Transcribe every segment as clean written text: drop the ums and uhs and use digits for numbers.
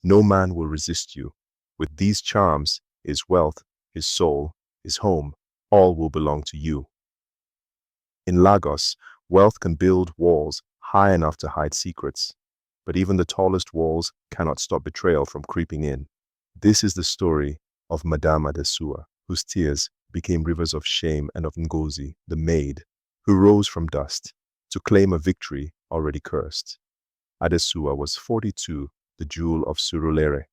No man will resist you. With these charms, his wealth, his soul, his home, all will belong to you. In Lagos, wealth can build walls high enough to hide secrets, but even the tallest walls cannot stop betrayal from creeping in. This is the story of Madame Adesua, whose tears became rivers of shame, and of Ngozi, the maid, who rose from dust to claim a victory already cursed. Adesua was 42, the jewel of Surulere,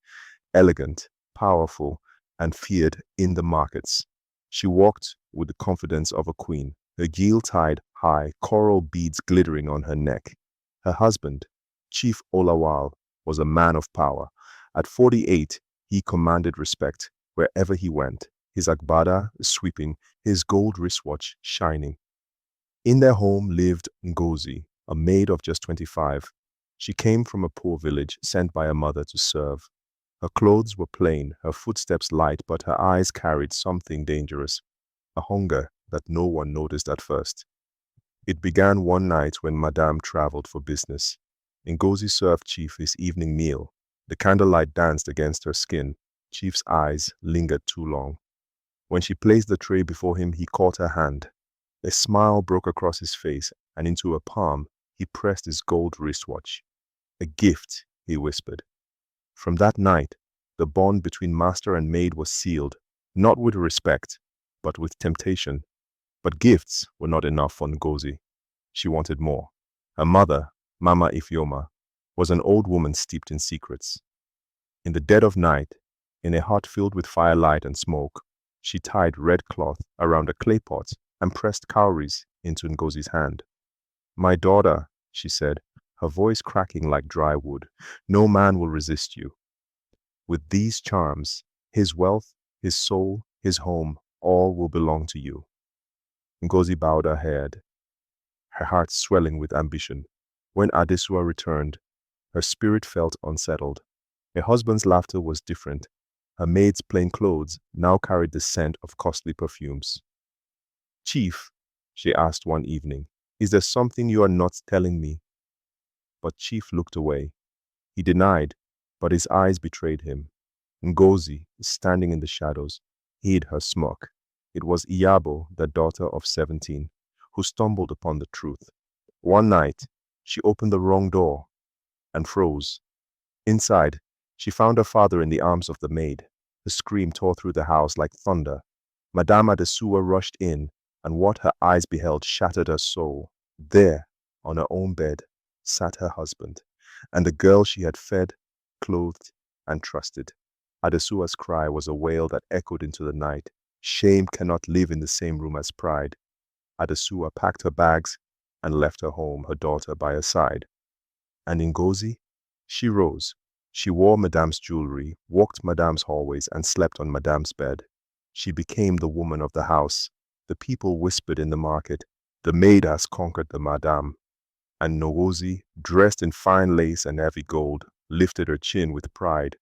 elegant, powerful, and feared in the markets. She walked with the confidence of a queen, her gill tied high, coral beads glittering on her neck. Her husband, Chief Olawal, was a man of power. At 48, he commanded respect wherever he went, his agbada sweeping, his gold wristwatch shining. In their home lived Ngozi, a maid of just 25. She came from a poor village, sent by a mother to serve. Her clothes were plain, her footsteps light, but her eyes carried something dangerous, a hunger that no one noticed at first. It began one night when Madame traveled for business. Ngozi served Chief his evening meal. The candlelight danced against her skin. Chief's eyes lingered too long. When she placed the tray before him, he caught her hand. A smile broke across his face, and into her palm he pressed his gold wristwatch. "A gift," he whispered. From that night, the bond between master and maid was sealed, not with respect, but with temptation. But gifts were not enough for Ngozi. She wanted more. Her mother, Mama Ifeoma, was an old woman steeped in secrets. In the dead of night, in a hut filled with firelight and smoke, she tied red cloth around a clay pot and pressed cowries into Ngozi's hand. "My daughter," she said, her voice cracking like dry wood, "no man will resist you. With these charms, his wealth, his soul, his home, all will belong to you." Ngozi bowed her head, her heart swelling with ambition. When Adesua returned, her spirit felt unsettled. Her husband's laughter was different. Her maid's plain clothes now carried the scent of costly perfumes. "Chief," she asked one evening, "is there something you are not telling me?" But Chief looked away. He denied, but his eyes betrayed him. Ngozi, standing in the shadows, hid her smirk. It was Iyabo, the daughter of 17, who stumbled upon the truth. One night, she opened the wrong door and froze. Inside, she found her father in the arms of the maid. The scream tore through the house like thunder. Madame Adesua rushed in, and what her eyes beheld shattered her soul. There, on her own bed, sat her husband, and the girl she had fed, clothed, and trusted. Adesua's cry was a wail that echoed into the night. Shame cannot live in the same room as pride. Adesua packed her bags and left her home, her daughter by her side. And Ngozi? She rose. She wore Madame's jewelry, walked Madame's hallways, and slept on Madame's bed. She became the woman of the house. The people whispered in the market, "The maid has conquered the Madame." And Ngozi, dressed in fine lace and heavy gold, lifted her chin with pride.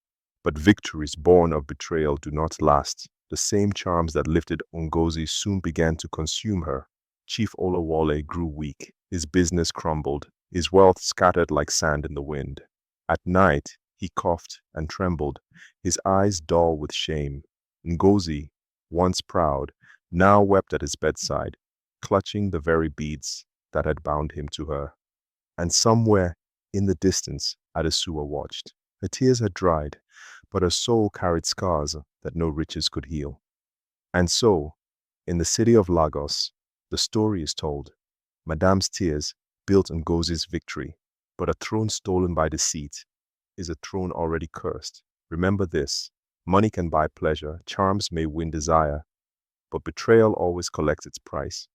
But victories born of betrayal do not last. The same charms that lifted Ngozi soon began to consume her. Chief Olawale grew weak. His business crumbled. His wealth scattered like sand in the wind. At night, he coughed and trembled, his eyes dull with shame. Ngozi, once proud, now wept at his bedside, clutching the very beads that had bound him to her. And somewhere in the distance, Adesua watched. Her tears had dried, but her soul carried scars that no riches could heal. And so, in the city of Lagos, the story is told. Madame's tears built Ngozi's victory, but a throne stolen by deceit is a throne already cursed. Remember this: money can buy pleasure, charms may win desire, but betrayal always collects its price.